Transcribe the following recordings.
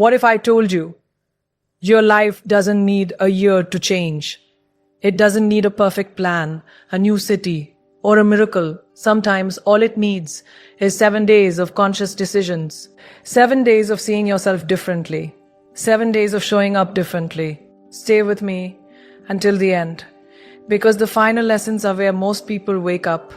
What if I told you your life doesn't need a year to change? It doesn't need a perfect plan, a new city, or a miracle. Sometimes all it needs is 7 days of conscious decisions, 7 days of seeing yourself differently, 7 days of showing up differently. Stay with me until the end, because the final lessons are where most people wake up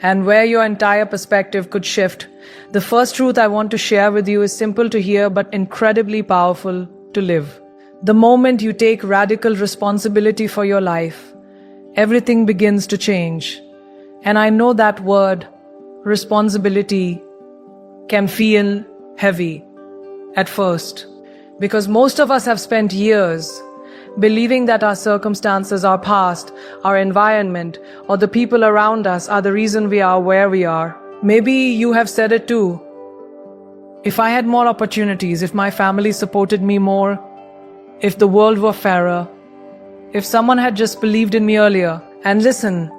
and where your entire perspective could shift. The first truth I want to share with you is simple to hear but incredibly powerful to live. The moment you take radical responsibility for your life, everything begins to change. And I know that word, responsibility, can feel heavy at first, because most of us have spent years believing that our circumstances, our past, our environment, or the people around us are the reason we are where we are. Maybe you have said it too. If I had more opportunities, if my family supported me more, if the world were fairer, if someone had just believed in me earlier. And listen,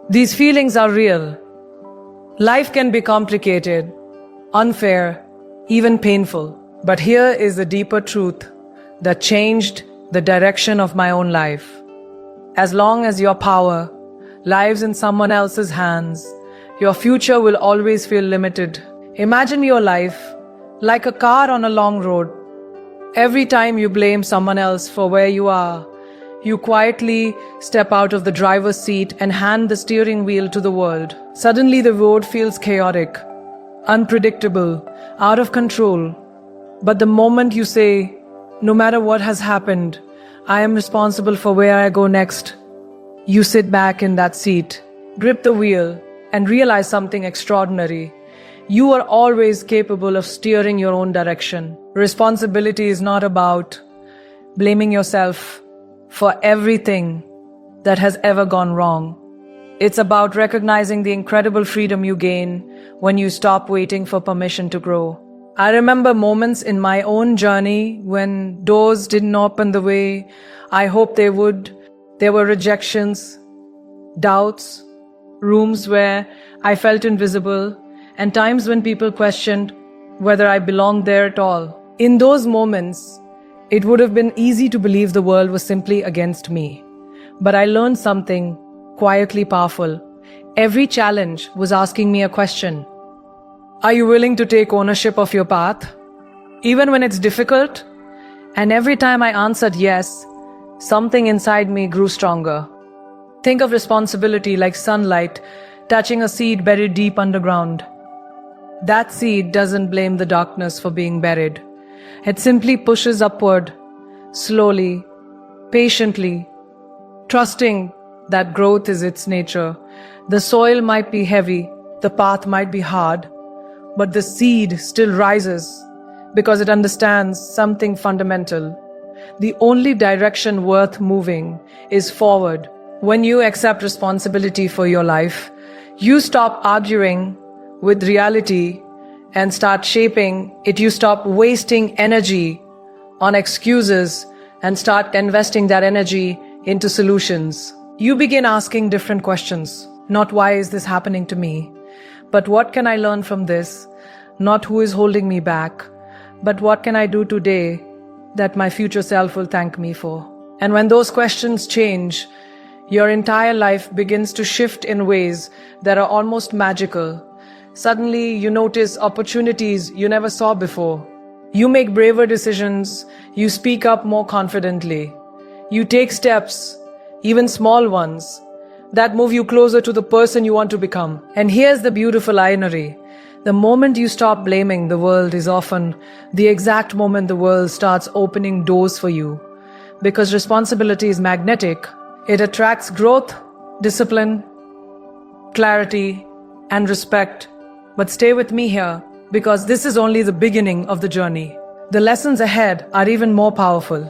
these feelings are real. Life can be complicated, unfair, even painful. But here is the deeper truth that changed the direction of my own life. As long as your power lies in someone else's hands, your future will always feel limited. Imagine your life like a car on a long road. Every time you blame someone else for where you are, you quietly step out of the driver's seat and hand the steering wheel to the world. Suddenly the road feels chaotic, unpredictable, out of control. But the moment you say, no matter what has happened, I am responsible for where I go next, you sit back in that seat, grip the wheel, and realize something extraordinary. You are always capable of steering your own direction. Responsibility is not about blaming yourself for everything that has ever gone wrong. It's about recognizing the incredible freedom you gain when you stop waiting for permission to grow. I remember moments in my own journey when doors didn't open the way I hoped they would. There were rejections, doubts, rooms where I felt invisible, and times when people questioned whether I belonged there at all. In those moments, it would have been easy to believe the world was simply against me. But I learned something quietly powerful. Every challenge was asking me a question. Are you willing to take ownership of your path, even when it's difficult? And every time I answered yes, something inside me grew stronger. Think of responsibility like sunlight touching a seed buried deep underground. That seed doesn't blame the darkness for being buried. It simply pushes upward, slowly, patiently, trusting that growth is its nature. The soil might be heavy, the path might be hard, but the seed still rises because it understands something fundamental. The only direction worth moving is forward. When you accept responsibility for your life, you stop arguing with reality and start shaping it. You stop wasting energy on excuses and start investing that energy into solutions. You begin asking different questions. Not why is this happening to me, but what can I learn from this? Not who is holding me back, but what can I do today that my future self will thank me for? And when those questions change, your entire life begins to shift in ways that are almost magical. Suddenly, you notice opportunities you never saw before. You make braver decisions. You speak up more confidently. You take steps, even small ones, that move you closer to the person you want to become. And here's the beautiful irony. The moment you stop blaming the world is often the exact moment the world starts opening doors for you. Because responsibility is magnetic. It attracts growth, discipline, clarity, and respect. But stay with me here, because this is only the beginning of the journey. The lessons ahead are even more powerful.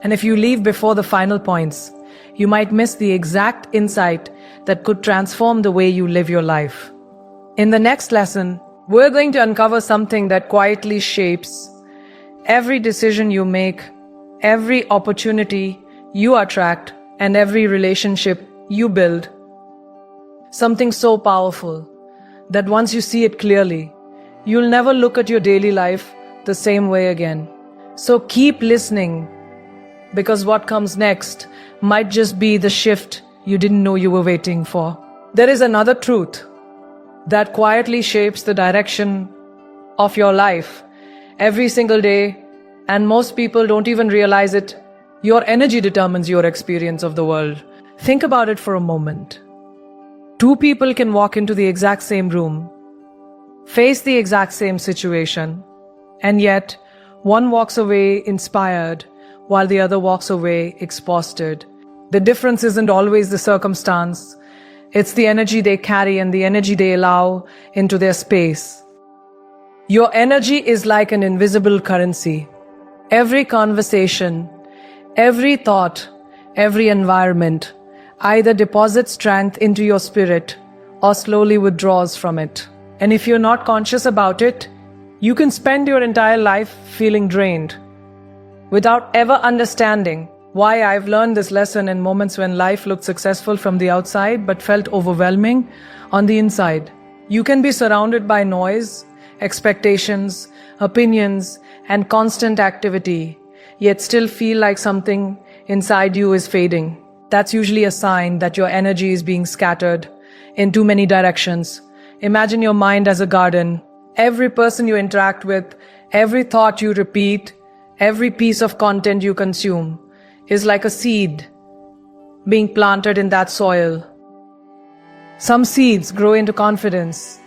And if you leave before the final points, you might miss the exact insight that could transform the way you live your life. In the next lesson, we're going to uncover something that quietly shapes every decision you make, every opportunity you attract, and every relationship you build. Something so powerful that once you see it clearly, you'll never look at your daily life the same way again. So keep listening, because what comes next might just be the shift you didn't know you were waiting for. There is another truth that quietly shapes the direction of your life every single day, and most people don't even realize it. Your energy determines your experience of the world. Think about it for a moment. Two people can walk into the exact same room, face the exact same situation, and yet one walks away inspired while the other walks away exhausted. The difference isn't always the circumstance. It's the energy they carry and the energy they allow into their space. Your energy is like an invisible currency. Every conversation, every thought, every environment either deposits strength into your spirit or slowly withdraws from it. And if you're not conscious about it, you can spend your entire life feeling drained without ever understanding why. I've learned this lesson in moments when life looked successful from the outside but felt overwhelming on the inside. You can be surrounded by noise, expectations, opinions, and constant activity, yet still feel like something inside you is fading. That's usually a sign that your energy is being scattered in too many directions. Imagine your mind as a garden. Every person you interact with, every thought you repeat, every piece of content you consume is like a seed being planted in that soil. Some seeds grow into confidence,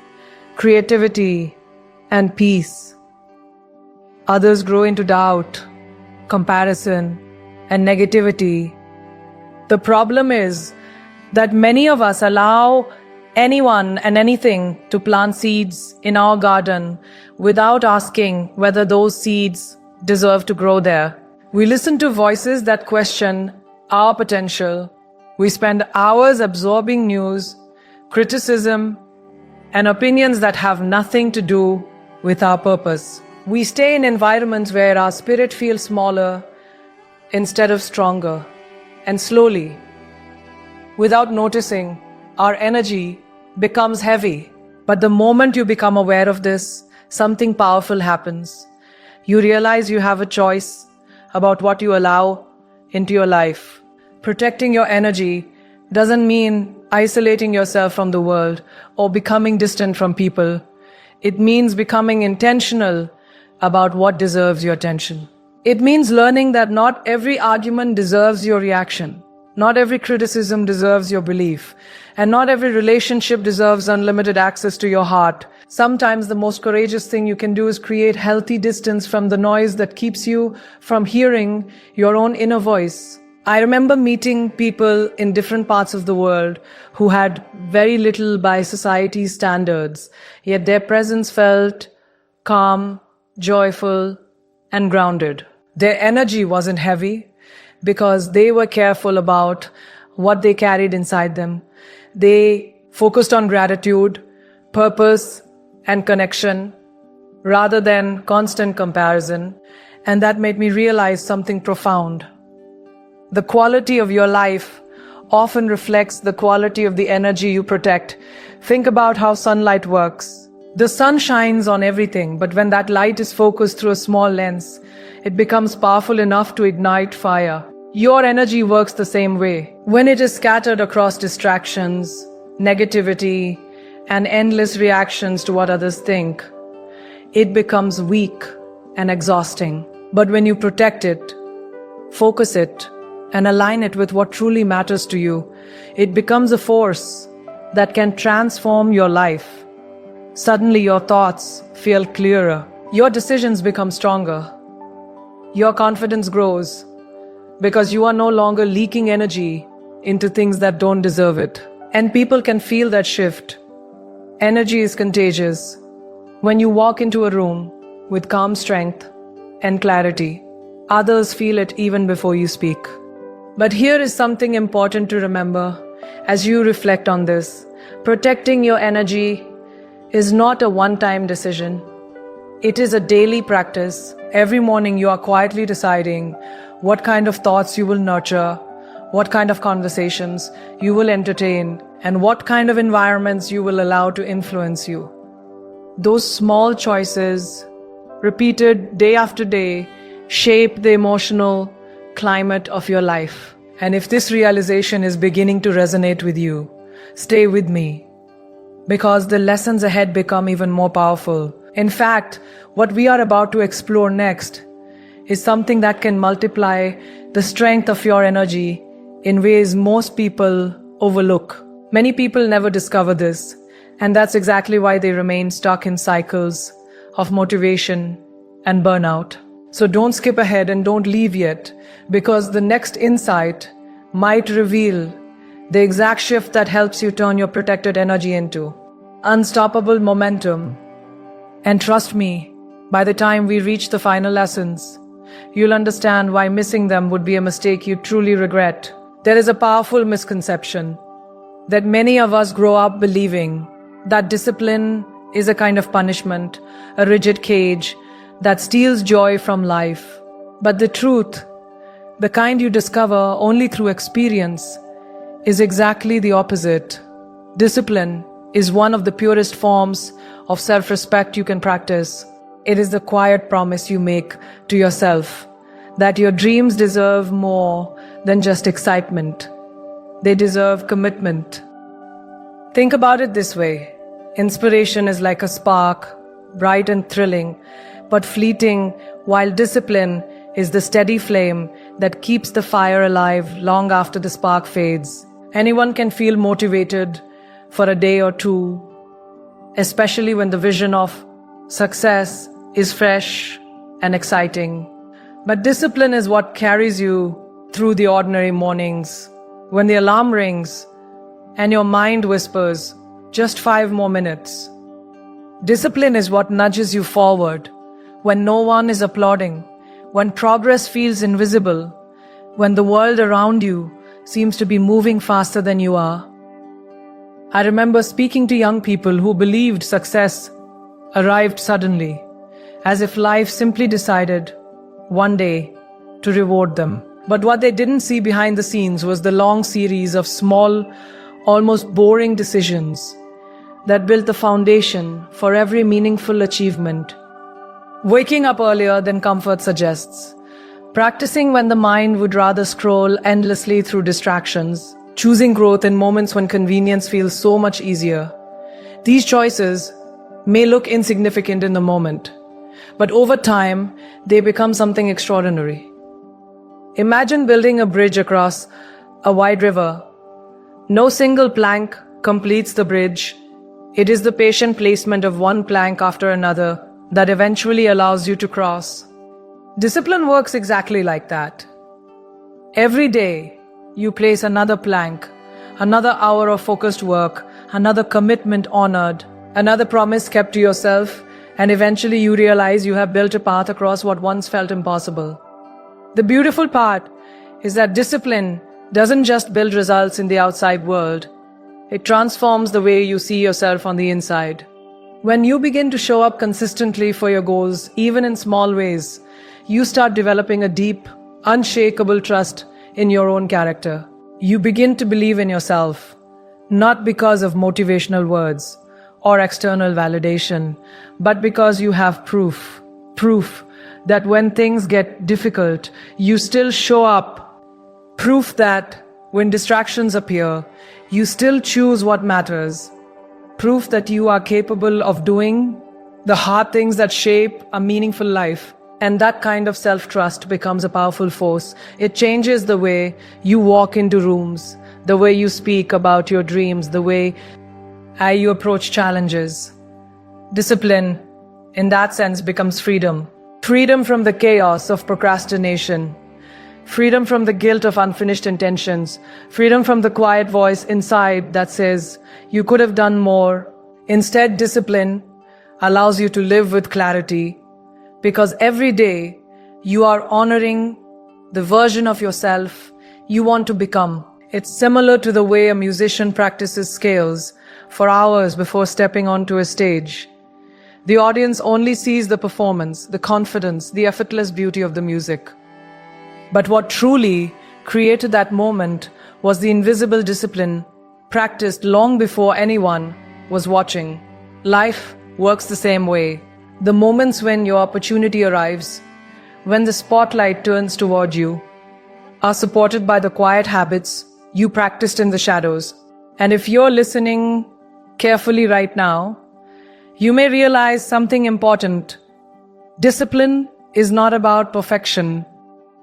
creativity, and peace. Others grow into doubt, comparison, and negativity. The problem is that many of us allow anyone and anything to plant seeds in our garden without asking whether those seeds deserve to grow there. We listen to voices that question our potential. We spend hours absorbing news, criticism, and opinions that have nothing to do with our purpose. We stay in environments where our spirit feels smaller instead of stronger. And slowly, without noticing, our energy becomes heavy. But the moment you become aware of this, something powerful happens. You realize you have a choice about what you allow into your life. Protecting your energy doesn't mean isolating yourself from the world or becoming distant from people. It means becoming intentional about what deserves your attention. It means learning that not every argument deserves your reaction. Not every criticism deserves your belief. And not every relationship deserves unlimited access to your heart. Sometimes the most courageous thing you can do is create healthy distance from the noise that keeps you from hearing your own inner voice. I remember meeting people in different parts of the world who had very little by society's standards, yet their presence felt calm, joyful, and grounded. Their energy wasn't heavy because they were careful about what they carried inside them. They focused on gratitude, purpose, and connection rather than constant comparison. And that made me realize something profound. The quality of your life often reflects the quality of the energy you protect. Think about how sunlight works. The sun shines on everything, but when that light is focused through a small lens, it becomes powerful enough to ignite fire. Your energy works the same way. When it is scattered across distractions, negativity, and endless reactions to what others think, it becomes weak and exhausting. But when you protect it, focus it, and align it with what truly matters to you, it becomes a force that can transform your life. Suddenly your thoughts feel clearer. Your decisions become stronger. Your confidence grows because you are no longer leaking energy into things that don't deserve it. And people can feel that shift. Energy is contagious. When you walk into a room with calm strength and clarity, others feel it even before you speak. But here is something important to remember as you reflect on this. Protecting your energy is not a one-time decision. It is a daily practice. Every morning you are quietly deciding what kind of thoughts you will nurture, what kind of conversations you will entertain, and what kind of environments you will allow to influence you. Those small choices repeated day after day, shape the emotional climate of your life. And if this realization is beginning to resonate with you, stay with me, because the lessons ahead become even more powerful. In fact, what we are about to explore next is something that can multiply the strength of your energy in ways most people overlook. Many people never discover this, and that's exactly why they remain stuck in cycles of motivation and burnout. So don't skip ahead and don't leave yet, because the next insight might reveal the exact shift that helps you turn your protected energy into unstoppable momentum. And trust me, by the time we reach the final lessons, you'll understand why missing them would be a mistake you truly regret. There is a powerful misconception that many of us grow up believing that discipline is a kind of punishment, a rigid cage that steals joy from life. But the truth, the kind you discover only through experience, is exactly the opposite. Discipline is one of the purest forms of self-respect you can practice. It is the quiet promise you make to yourself that your dreams deserve more than just excitement. They deserve commitment. Think about it this way. Inspiration is like a spark, bright and thrilling, but fleeting, while discipline is the steady flame that keeps the fire alive long after the spark fades. Anyone can feel motivated for a day or two, especially when the vision of success is fresh and exciting. But discipline is what carries you through the ordinary mornings, when the alarm rings and your mind whispers, just 5 more minutes. Discipline is what nudges you forward when no one is applauding, when progress feels invisible, when the world around you seems to be moving faster than you are. I remember speaking to young people who believed success arrived suddenly, as if life simply decided one day to reward them. But what they didn't see behind the scenes was the long series of small, almost boring decisions that built the foundation for every meaningful achievement. Waking up earlier than comfort suggests, practicing when the mind would rather scroll endlessly through distractions, choosing growth in moments when convenience feels so much easier. These choices may look insignificant in the moment, but over time, they become something extraordinary. Imagine building a bridge across a wide river. No single plank completes the bridge. It is the patient placement of one plank after another that eventually allows you to cross. Discipline works exactly like that. Every day, you place another plank, another hour of focused work, another commitment honored, another promise kept to yourself, and eventually you realize you have built a path across what once felt impossible. The beautiful part is that discipline doesn't just build results in the outside world. It transforms the way you see yourself on the inside. When you begin to show up consistently for your goals, even in small ways, you start developing a deep, unshakable trust in your own character. You begin to believe in yourself, not because of motivational words or external validation, but because you have proof that when things get difficult, you still show up. Proof that when distractions appear, you still choose what matters. Proof that you are capable of doing the hard things that shape a meaningful life. And that kind of self-trust becomes a powerful force. It changes the way you walk into rooms, the way you speak about your dreams, the way you approach challenges. Discipline, in that sense, becomes freedom. Freedom from the chaos of procrastination. Freedom from the guilt of unfinished intentions. Freedom from the quiet voice inside that says, you could have done more. Instead, discipline allows you to live with clarity, because every day you are honoring the version of yourself you want to become. It's similar to the way a musician practices scales for hours before stepping onto a stage. The audience only sees the performance, the confidence, the effortless beauty of the music. But what truly created that moment was the invisible discipline practiced long before anyone was watching. Life works the same way. The moments when your opportunity arrives, when the spotlight turns toward you, are supported by the quiet habits you practiced in the shadows. And if you're listening carefully right now, you may realize something important. Discipline is not about perfection.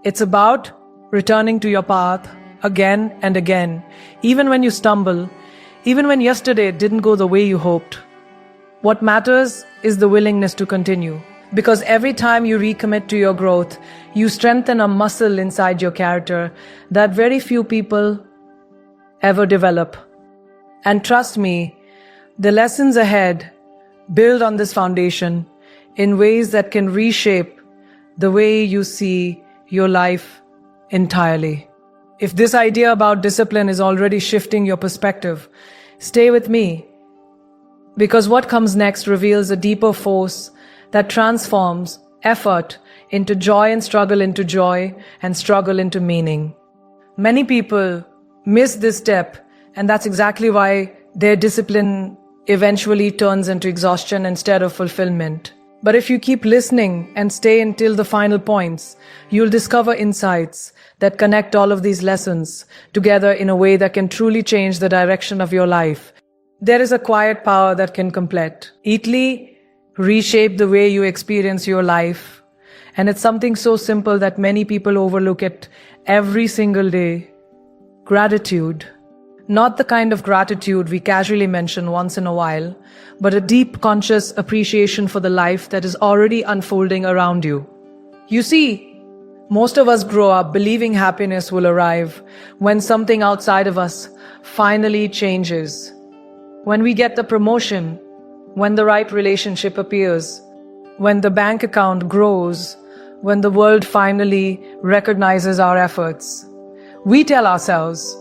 It's about returning to your path again and again, even when you stumble, even when yesterday didn't go the way you hoped. What matters is the willingness to continue. Because every time you recommit to your growth, you strengthen a muscle inside your character that very few people ever develop. And trust me, the lessons ahead build on this foundation in ways that can reshape the way you see your life entirely. If this idea about discipline is already shifting your perspective, stay with me. Because what comes next reveals a deeper force that transforms effort into joy and struggle into joy and struggle into meaning. Many people miss this step, and that's exactly why their discipline eventually turns into exhaustion instead of fulfillment. But if you keep listening and stay until the final points, you'll discover insights that connect all of these lessons together in a way that can truly change the direction of your life. There is a quiet power that can completely reshape the way you experience your life. And it's something so simple that many people overlook it every single day. Gratitude. Not the kind of gratitude we casually mention once in a while, but a deep conscious appreciation for the life that is already unfolding around you. You see, most of us grow up believing happiness will arrive when something outside of us finally changes. When we get the promotion, when the right relationship appears, when the bank account grows, when the world finally recognizes our efforts. We tell ourselves,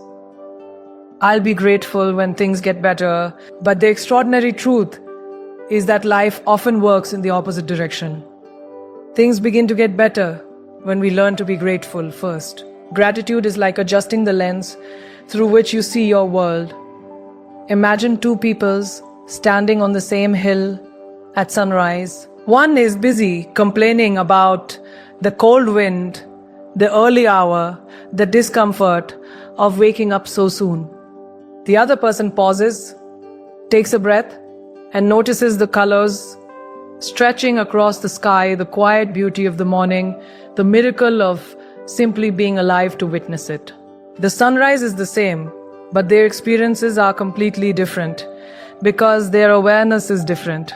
I'll be grateful when things get better, but the extraordinary truth is that life often works in the opposite direction. Things begin to get better when we learn to be grateful first. Gratitude is like adjusting the lens through which you see your world. Imagine two peoples standing on the same hill at sunrise. One is busy complaining about the cold wind, the early hour, the discomfort of waking up so soon. The other person pauses, takes a breath, and notices the colors stretching across the sky, the quiet beauty of the morning, the miracle of simply being alive to witness it. The sunrise is the same, but their experiences are completely different because their awareness is different.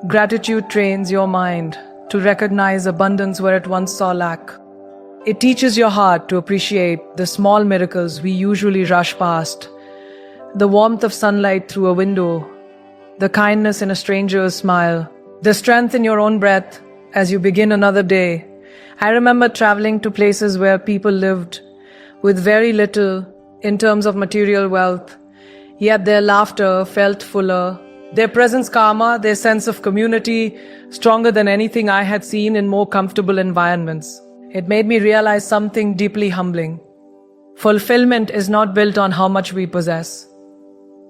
Gratitude trains your mind to recognize abundance where it once saw lack. It teaches your heart to appreciate the small miracles we usually rush past. The warmth of sunlight through a window, the kindness in a stranger's smile, the strength in your own breath as you begin another day. I remember traveling to places where people lived with very little in terms of material wealth, yet their laughter felt fuller, their presence calmer, their sense of community stronger than anything I had seen in more comfortable environments. It made me realize something deeply humbling. Fulfillment is not built on how much we possess,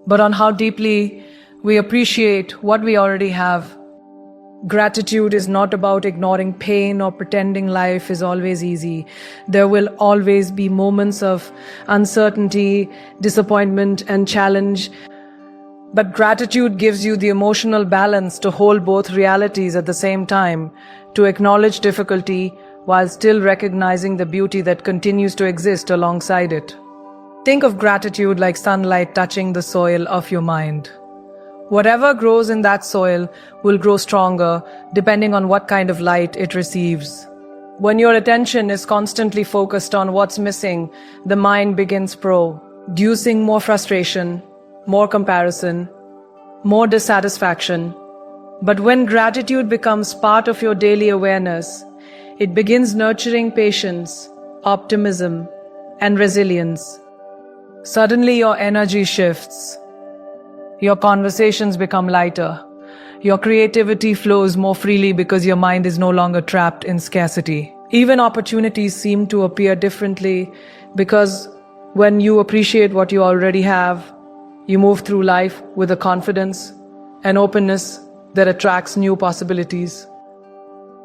but on how deeply we appreciate what we already have. Gratitude is not about ignoring pain or pretending life is always easy. There will always be moments of uncertainty, disappointment, and challenge. But gratitude gives you the emotional balance to hold both realities at the same time, to acknowledge difficulty while still recognizing the beauty that continues to exist alongside it. Think of gratitude like sunlight touching the soil of your mind. Whatever grows in that soil will grow stronger depending on what kind of light it receives. When your attention is constantly focused on what's missing, the mind begins producing more frustration, more comparison, more dissatisfaction. But when gratitude becomes part of your daily awareness, it begins nurturing patience, optimism, and resilience. Suddenly your energy shifts. Your conversations become lighter. Your creativity flows more freely because your mind is no longer trapped in scarcity. Even opportunities seem to appear differently because when you appreciate what you already have, you move through life with a confidence, an openness, that attracts new possibilities.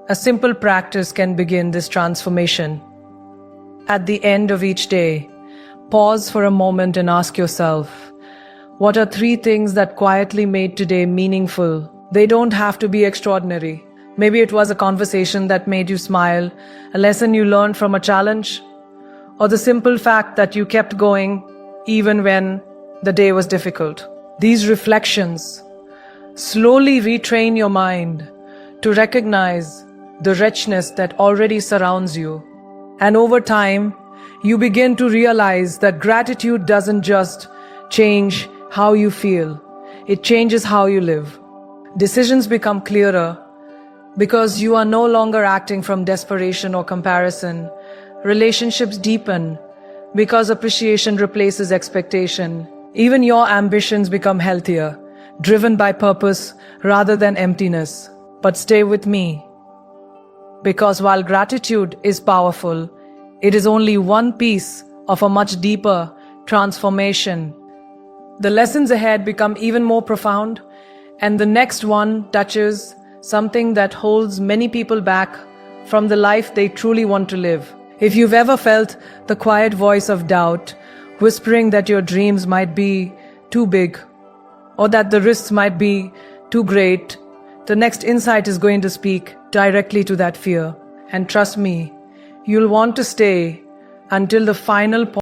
A simple practice can begin this transformation. At the end of each day, pause for a moment and ask yourself, what are 3 things that quietly made today meaningful? They don't have to be extraordinary. Maybe it was a conversation that made you smile, a lesson you learned from a challenge, or the simple fact that you kept going even when the day was difficult. These reflections slowly retrain your mind to recognize the richness that already surrounds you. And over time, you begin to realize that gratitude doesn't just change how you feel, it changes how you live. Decisions become clearer because you are no longer acting from desperation or comparison. Relationships deepen because appreciation replaces expectation. Even your ambitions become healthier, driven by purpose rather than emptiness. But stay with me, because while gratitude is powerful, it is only one piece of a much deeper transformation. The lessons ahead become even more profound, and the next one touches something that holds many people back from the life they truly want to live. If you've ever felt the quiet voice of doubt, whispering that your dreams might be too big, or that the risks might be too great, the next insight is going to speak directly to that fear. And trust me, you'll want to stay until the final point.